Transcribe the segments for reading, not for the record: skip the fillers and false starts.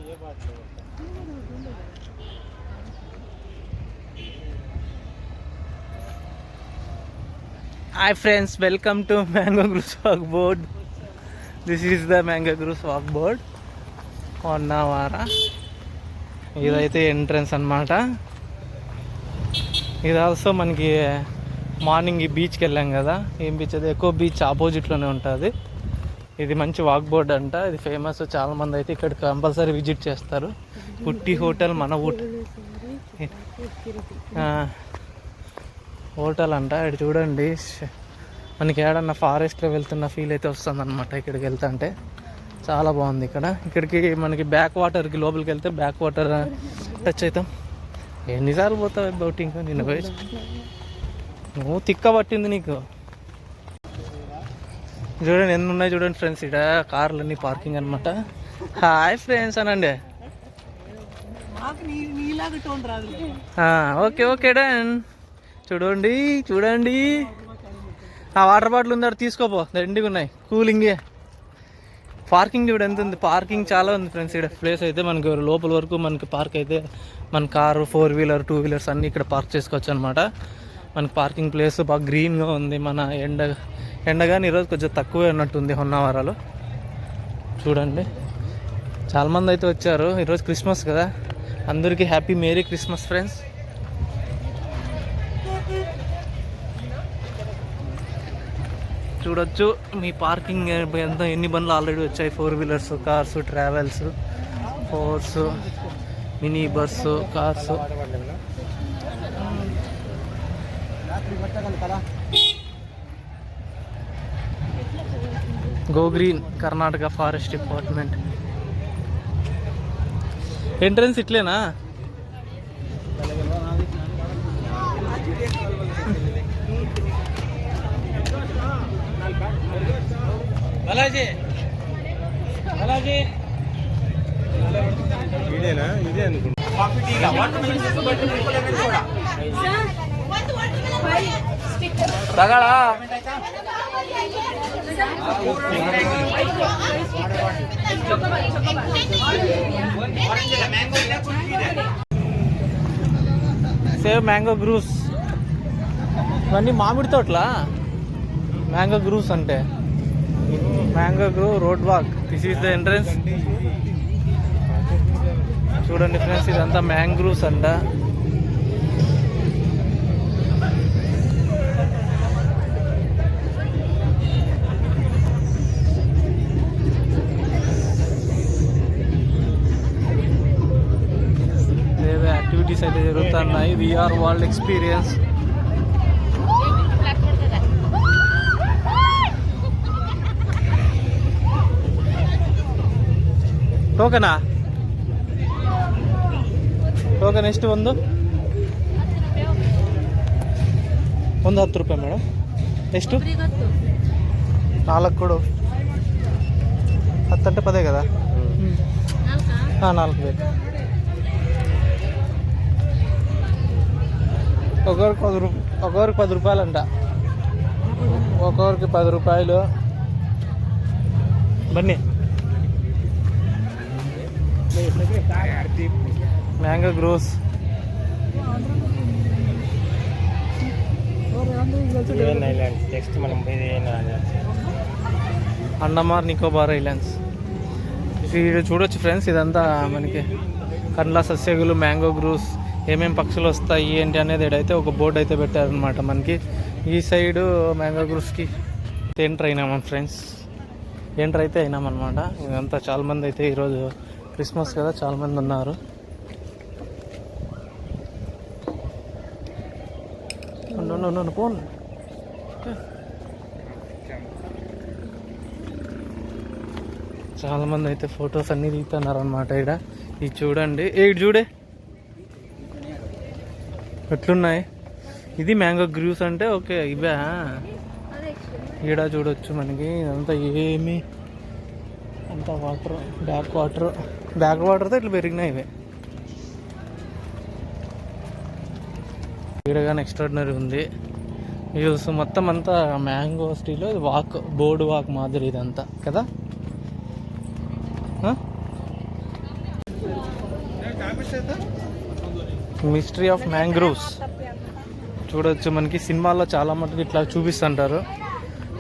Hi friends, welcome to Mango Groves Walk Board. This is the Mango Groves Walk Board. Honnavara. ఇదైతే entrance అన్నమాట. ఇది also మనకి morning ఈ బీచ్కి వెళ్ళాం కదా, ఏం బీచ్ అది, ఎకో బీచ్ ఆపోజిట్లోనే ఉంటుంది. ఇది మంచి వాక్ బోర్డ్ అంట, ఇది ఫేమస్. చాలామంది అయితే ఇక్కడ కంపల్సరీ విజిట్ చేస్తారు. పుట్టి హోటల్ మన హోటల్ అంట. ఇక్కడ చూడండి, మనకి ఏడన్నా ఫారెస్ట్లో వెళ్తున్న ఫీల్ అయితే వస్తుంది అనమాట ఇక్కడికి వెళ్తుంటే. చాలా బాగుంది ఇక్కడికి మనకి బ్యాక్ వాటర్కి లోపలికి వెళ్తే బ్యాక్ వాటర్ టచ్ అవుతాం. ఎన్నిసార్లు పోతావు బౌటింగ్? నిన్న పోయి నువ్వు తిక్క పట్టింది నీకు. చూడండి ఎన్ని ఉన్నాయి చూడండి ఫ్రెండ్స్, ఇక్కడ కార్లన్నీ పార్కింగ్ అనమాట. హాయ్ ఫ్రెండ్స్ అనండి. Okay okay done. చూడండి చూడండి, ఆ వాటర్ బాటిల్ ఉంది, అది తీసుకోపో, దండిగా ఉన్నాయి, కూలింగే. పార్కింగ్ చూడ ఎంత ఉంది, పార్కింగ్ చాలా ఉంది ఫ్రెండ్స్. ఇక్కడ ప్లేస్ అయితే మనకి లోపల వరకు మనకి పార్క్ అయితే మన కారు, 4 వీలర్ 2 వీలర్స్ అన్నీ ఇక్కడ పార్క్ చేసుకోవచ్చు అనమాట. మనకి పార్కింగ్ ప్లేస్ బాగా గ్రీన్గా ఉంది. మన ఎండగాని ఈరోజు కొంచెం తక్కువే ఉన్నట్టుంది హొన్నవరాలో. చూడండి చాలామంది అయితే వచ్చారు. ఈరోజు క్రిస్మస్ కదా, అందరికీ హ్యాపీ మేరీ క్రిస్మస్ ఫ్రెండ్స్. చూడొచ్చు మీ పార్కింగ్ ఎంత, ఎన్ని బండ్లు ఆల్రెడీ వచ్చాయి. 4 wheelers, cars, travels, force, mini bus, cars. Go green Karnataka forest department. Entrance ఇట్లేనా? అలాగే అలాగే ఇదేనా? ఇదే అనుకుంటా. తగడా సేవ్ మ్యాంగో గ్రూవ్స్. ఇవన్నీ మామిడి తోటలా? మ్యాంగో గ్రూవ్స్ అంటే mango grove road walk. This is the entrance. చూడండి ఫ్రెండ్స్, ఇదంతా మ్యాంగ్రూవ్స్ అంట. యాక్టివిటీస్ అయితే జరుగుతున్నాయి. VR world experience. ಟೋಕನಾ? ಟೋಕನ್ ಎಷ್ಟು? ಒಂದು 10 ರೂಪಾಯಿ ಮೇಡಮ್. ಎಷ್ಟು? 4 ಕೊಡು. 10 అంటే 10 కదా? 4 ಬೇಕು. ఒక్కొక్కరికి 10 రూపాయలు అంట. ఒక్కొక్కరికి 10 రూపాయలు. Bunny mango groves. నెక్స్ట్ మనం అండమాన్ నికోబార్ ఐలాండ్స్. ఇది చూడొచ్చు ఫ్రెండ్స్, ఇదంతా మనకి కండ్ల సస్యగులు, మ్యాంగో గ్రోవ్స్, ఏమేమి పక్షులు వస్తాయి ఏంటి అనేది ఇడైతే ఒక బోర్డు అయితే పెట్టారనమాట మనకి. ఈ సైడు మ్యాంగో గ్రోవ్స్కి ఎంటర్ అయినామా ఫ్రెండ్స్, ఎంటర్ అయితే అయినామన్నమాట. ఇదంతా చాలామంది అయితే ఈరోజు క్రిస్మస్ కదా, చాలామంది ఉన్నారు. ఫోన్ చాలామంది అయితే ఫొటోస్ అన్నీ దిగుతున్నారు అనమాట. ఇక్కడ ఇది చూడండి, ఇటు చూడే ఎట్లున్నాయి. ఇది మ్యాంగో గ్రూవ్స్ అంటే ఓకే ఇవే. ఈడ చూడొచ్చు మనకి ఇదంతా ఏమి అంతా వాటర్, బ్యాక్ వాటర్తో ఇట్లా పెరిగినాయి ఇవే. ఇక్కడ కానీ ఎక్స్ట్రాడినరీ ఉంది. వ్యూస్ మొత్తం అంతా మ్యాంగో స్టీలో వాక్, బోర్డు వాక్ మాదిరి ఇదంతా కదా. మిస్టరీ ఆఫ్ మ్యాంగ్రోవ్స్ చూడొచ్చు. మనకి సినిమాల్లో చాలా మటుకు ఇట్లా చూపిస్తుంటారు.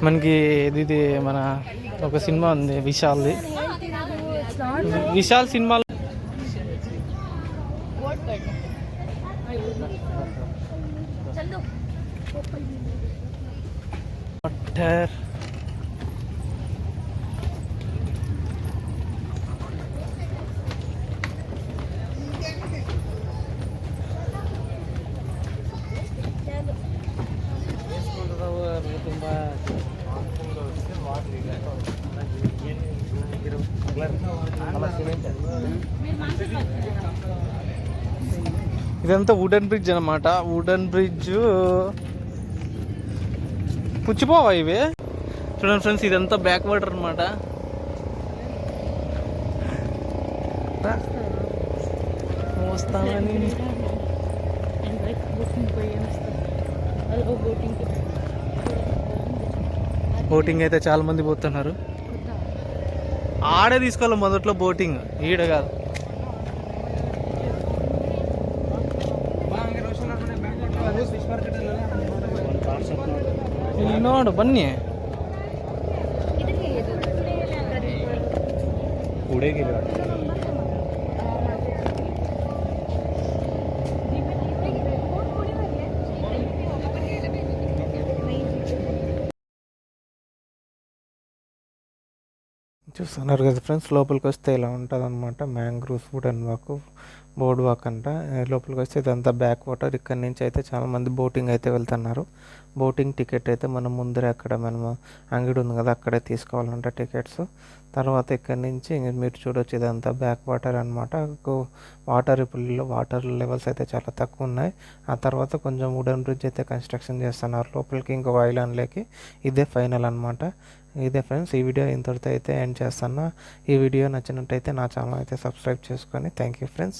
మనకి ఇది మన ఒక సినిమా ఉంది విశాల్ది. విశాల్ సినిమాలో వాటర్ ఇదంతా వుడెన్ బ్రిడ్జ్ అనమాట. వుడెన్ బ్రిడ్జ్ పుచ్చిపోవా ఇవి. చూడండి ఫ్రెండ్స్, ఇదంతా బ్యాక్ వాటర్ అనమాట. వస్తామని బోటింగ్ అయితే చాలా మంది పోతున్నారు. ఆడే తీసుకోవాలి మొదట్లో బోటింగ్, ఈడ కాదు. ನೋಡು ಬನ್ನಿ. చూస్తున్నారు కదా ఫ్రెండ్స్, లోపలికి వస్తే ఇలా ఉంటుంది అనమాట. Mangroves wooden walk, board walk అంట. లోపలికి వస్తే ఇదంతా బ్యాక్ వాటర్. ఇక్కడ నుంచి అయితే చాలామంది బోటింగ్ అయితే వెళ్తున్నారు. బోటింగ్ టికెట్ అయితే మనం ముందరే అక్కడ మనము అంగడి ఉంది కదా అక్కడే తీసుకోవాలంట టికెట్స్. తర్వాత ఇక్కడ నుంచి మీరు చూడొచ్చు ఇదంతా బ్యాక్ వాటర్ అనమాట. వాటర్ ఇప్పుడు వాటర్ లెవెల్స్ అయితే చాలా తక్కువ ఉన్నాయి. ఆ తర్వాత కొంచెం వుడెన్ బ్రిడ్జ్ అయితే కన్స్ట్రక్షన్ చేస్తున్నారు లోపలికి, ఇంకొక ఐలాండ్లోకి. ఇదే ఫైనల్ అనమాట. ఇదే ఫ్రెండ్స్, ఈ వీడియో ఇంతటితో అయితే ఎండ్ చేస్తాను. ఈ వీడియో నచ్చినట్టయితే నా ఛానల్ అయితే సబ్స్క్రైబ్ చేసుకొని థ్యాంక్ యూ ఫ్రెండ్స్.